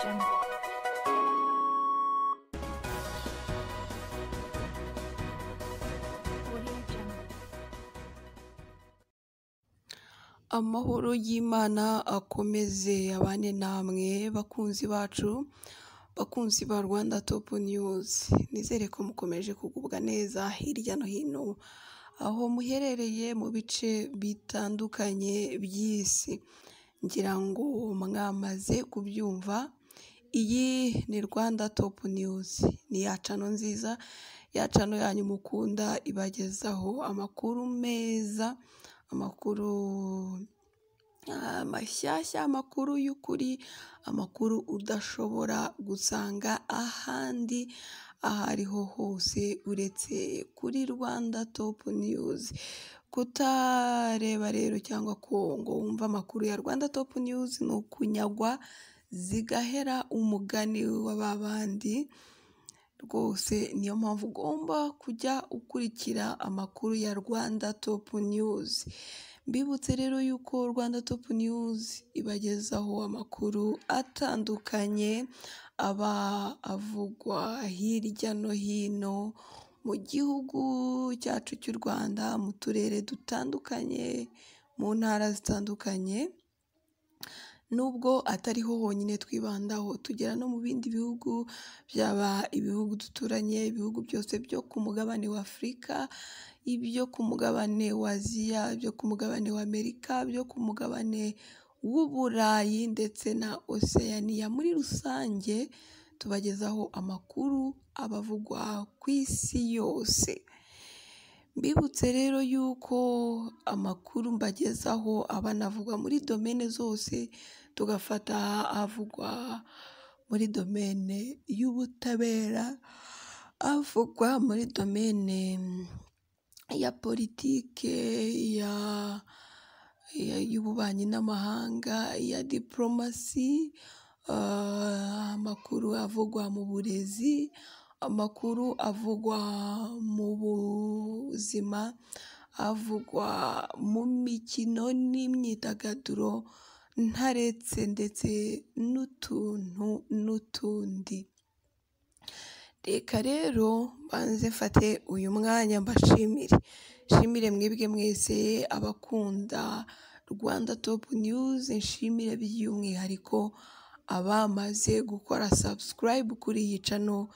Jungle. Audio Jungle. Amahoro y'Imana akomeze abane namwe bakunzi bacu, bakunzi ba Rwanda Top News. Nizere ko mukomeje kugubwa neza hirya no hino aho muherereye mu bice bitandukanye by'isi. Ngira ngo mwamaze kubyumva, iyi ni Rwanda Top News, ni ya cano nziza, ya cano yanyu mukunda ibagezaho amakuru meza, amakuru mashyashya, amakuru y'ukuri, amakuru udashobora gusanga ahandi aho ariho hose uretse kuri Rwanda Top News. Kutareba rero cyangwa ko ngo wumva amakuru ya Rwanda Top News ni ukunyagwa zigahera umugani wa babandi. Rwose niyo mpamvu ugomba kujya ukurikira amakuru ya Rwanda Top News. Mbibutse rero yuko Rwanda Top News ibagezaho amakuru atandukanye aba avugwa hirya no hino mu gihugu cyacu cy'u Rwanda, mu turere dutandukanye, mu ntara zitandukanye. Nubwo atariho honyine twibandaho, tugera no mu bindi bihugu, byaba ibihugu duturanye, ibihugu byose byo ku mugabane wa Afurika, ibyo ku mugabane wa Aziya, ibyo ku mugabane wa Amerika, byo ku mugabane w'Uburayi ndetse na Oceania. Muri rusange tubagezaho amakuru abavugwa ku isi yose. Mbibutse rero yuko amakuru mbagezaho aba anavugwa muri domene zose, tugafata avugwa muri domene y'ubutabera, avugwa muri domene ya politike, y'ububanyi n'amahanga, ya diplomasi, amakuru avugwa mu burezi, amakuru avugwa mu buzima, avugwa mu mikino n'imyidagaduro, ntaretse ndetse n'utuntu n'utundi. Reka rero mbanze mfate uyu mwanya mbashimire. Nshimire mwebwe mwese abakunda Rwanda Top News, nshimire by'umwihariko abamaze gukora subscribe kuri iyi channel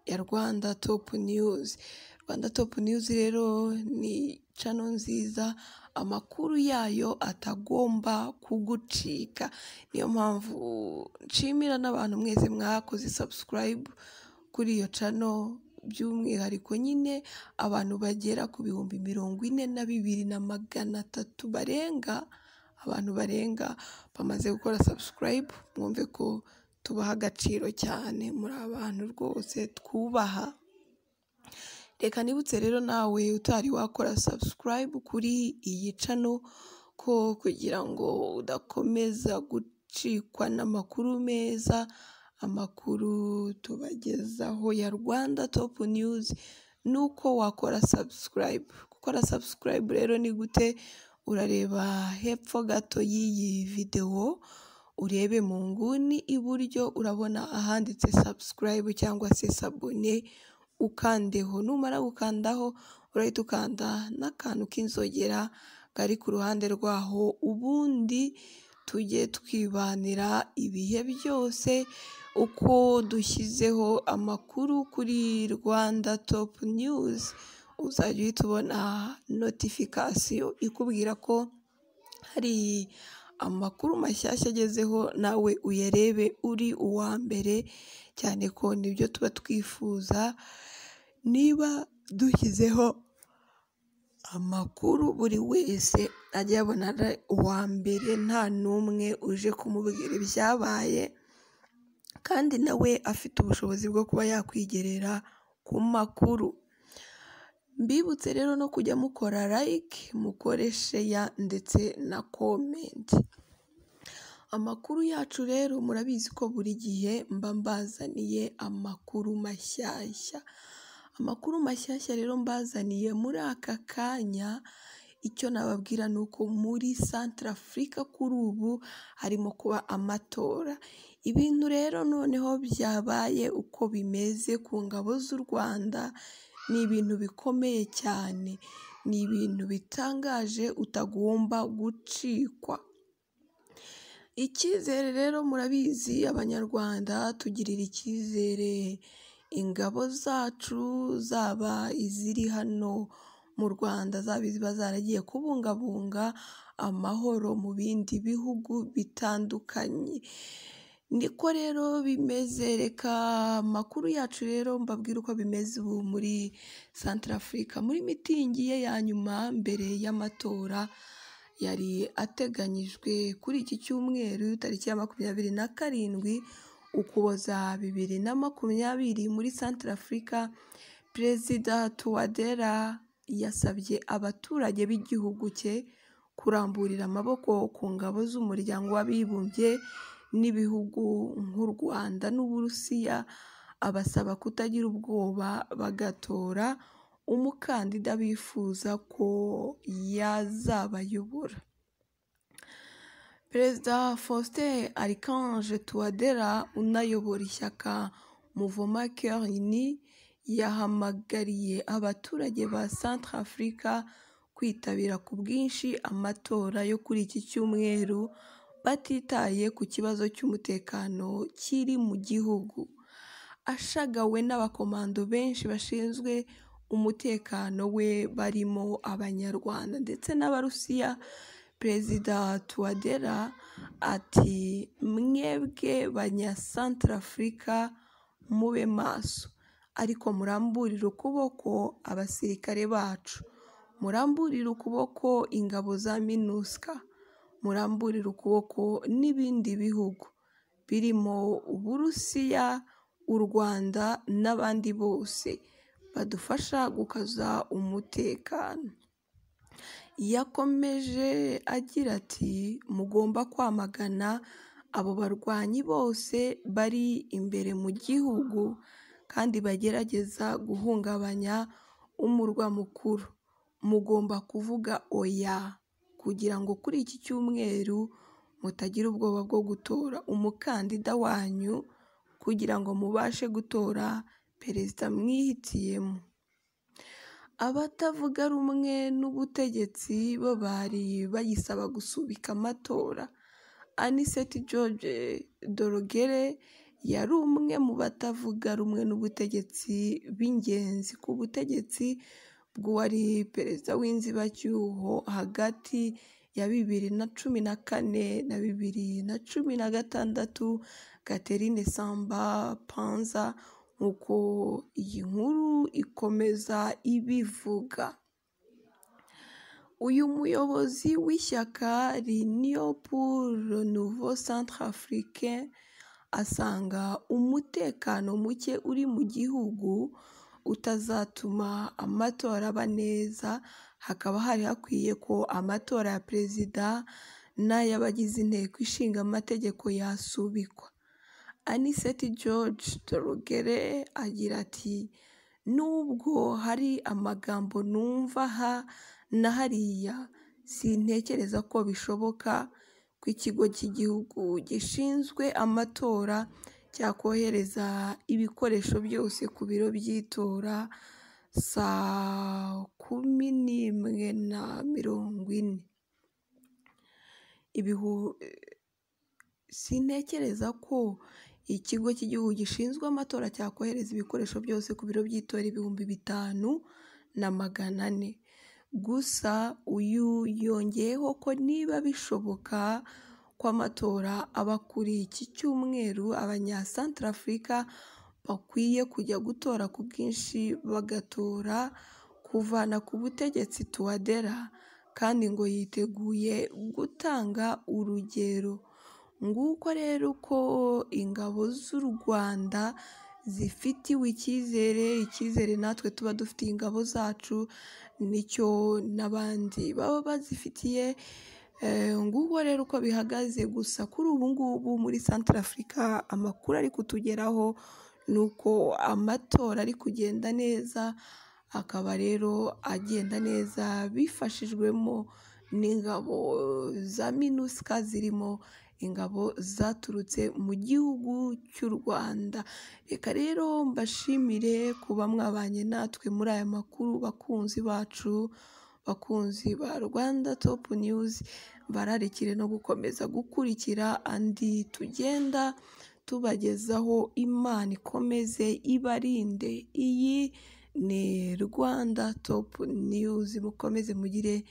ya Rwanda Top News. Rwanda Top News rero ni channel nziza, amakuru yayo atagomba kugucika. Niyo mpamvu nshimira n'abantu mwese mwakoze subscribe kuri iyo channel, by'umwihariko nyine abantu bagera ku 42,300 barenga, abantu barenga bamaze gukora subscribe. Mwumve ko tubaha agaciro cyane, muri abantu rwose twubaha. Reka nibutse rero nawe utari wakora subscribe kuri iyi channel ko kugira ngo udakomeza gucikwa n'amakuru meza, amakuru tubagezaho ya Rwanda Top News, nuko wakora subscribe. Gukora subscribe rero ni gute? Urareba hepfo gato y'iyi video, urebe mu nguni iburyo, urabona ahanditse subscribe cyangwa se sabone, ukandeho. Numara gukandaho urahita ukanda n'akantu k'inzogera kari ku ruhande rwaho, ubundi tujye twibanira ibihe byose uko dushyizeho amakuru kuri Rwanda Top News. Uzajya uhita ubona notification ikubwira ko hari amakuru mashyashya agezeho, nawe uyarebe uri uwa mbere, cyane ko nibyo tuba twifuza. Niba dushyizeho amakuru buri wese ajya abona ari uwa mbere, nta n'umwe uje kumubwira ibyabaye, kandi nawe afite ubushobozi bwo kuba yakwigerera ku makuru. Mbibutse rero no kujya mukora like, mukore share ndetse na comment. Amakuru yacu rero murabizi ko buri gihe mba mbazaniye amakuru mashyashya. Amakuru mashyashya rero mbazaniye muri aka kanya, icyo nababwira ni uko muri Centrafrica kuri ubu harimo kuba amatora. Ibintu rero noneho byabaye uko bimeze ku ngabo z'u Rwanda, ni ibintu bikomeye cyane, ni ibintu bitangaje utagomba gucikwa. Icyizere rero murabizi Abanyarwanda tugirira icyizere ingabo zacu, zaba iziri hano mu Rwanda, zaba iziba zaragiye kubungabunga amahoro mu bindi bihugu bitandukanye. Niko rero bimeze, reka amakuru yacu rero mbabwire uko bimeze ubu muri Centrafrica. Muri mitingi ye ya nyuma mbere y'amatora yari ateganyijwe kuri iki cyumweru tariki ya 27 Ukuboza 2020 muri Centrafrica, Perezida Touadera yasabye abaturage b'igihugu cye kuramburira amaboko ku ngabo z'umuryango w'abibumbye n'ibihugu nk'u Rwanda n'Uburusiya, abasaba kutagira ubwoba bagatora umukandida bifuza ko yazabayobora. Perezida Faustin Archange Touadera unayobora ishyaka Mouvement Cœur Uni yahamagariye abaturage ba Centrafrica kwitabira ku bwinshi amatora yo kuri iki cyumweru batitaye ku kibazo cy'umutekano kiri mu gihugu. Ashagawe n'abakomando benshi bashinzwe umutekano we barimo Abanyarwanda ndetse n'Abarusiya, Perezida Touadera ati mwebwe banya Centrafrica mube maso, ariko muramburire ukuboko abasirikare bacu, muramburire ukuboko ingabo za MINUSCA, muramburire ukuboko n'ibindi bihugu birimo Uburusiya, u Rwanda n'abandi bose badufasha gukaza umutekano. Yakomeje agira ati mugomba kwamagana abo barwanyi bose bari imbere mu gihugu kandi bagerageza guhungabanya umurwa mukuru. Mugomba kuvuga oya kugira ngo kuri iki cyumweru mutagira ubwoba bwo gutora umukandida wanyu kugira ngo mubashe gutora perezida mwihitiyemo. Abatavuga rumwe n'ubutegetsi bo bari bayisaba gusubika amatora. Anicet George Dorogere yari umwe mu batavuga rumwe n'ubutegetsi b'ingenzi ku butegetsi bw'uwari perezida w'inzibacyuho hagati ya 2014 na 2016 Catherine Samba Panza, nk'uko iyi nkuru ikomeza ibivuga. Uyu muyobozi w'ishyaka L'Union pour le Nouveau Centrafricain asanga umutekano muke uri mu gihugu utazatuma amatora aba neza, hakaba hari hakwiye ko amatora ya perezida n'ay'abagize inteko ishinga amategeko yasubikwa. Anicet George Dorogere agira ati nubwo hari amagambo numva aha na hariya, sintekereza ko bishoboka ko ikigo cy'igihugu gishinzwe amatora cyakohereza ibikoresho byose ku biro by'itora saa 11:40. Sintekereza ko ikigo cy'igihugu gishinzwe amatora cyakohereza ibikoresho byose ku biro by'itora 5,400. Gusa uyu yongeyeho ko niba bishoboka ko amatora aba kuri iki cyumweru, Abanya-Centrafrica bakwiye kujya gutora ku bwinshi bagatora kuvana ku butegetsi Touadera, kandi ngo yiteguye gutanga urugero. Nguko rero uko ingabo z'u Rwanda zifitiwe icyizere natwe tuba dufitiye ingabo zacu, nicyo n'abandi baba bazifitiye. Nguko rero uko bihagaze. Gusa kuri ubu ngubu muri Centrafrica amakuru ari kutugeraho ni uko amatora ari kugenda neza, akaba rero agenda neza bifashijwemo n'ingabo za MINUSCA zirimo ingabo zaturutse mu gihugu cy'u Rwanda. Reka rero mbashimire kuba mwabanye natwe muri aya makuru, bakunzi bacu, bakunzi ba Rwanda Top News, bararikire no gukomeza gukurikira andi tugenda tubagezaho. Imana ikomeze ibarinde. Iyi ni Rwanda Top News, mukomeze mugire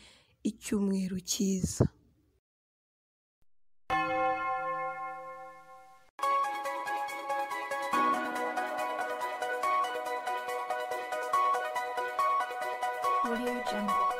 icyumweru cyiza. Audio Jungle.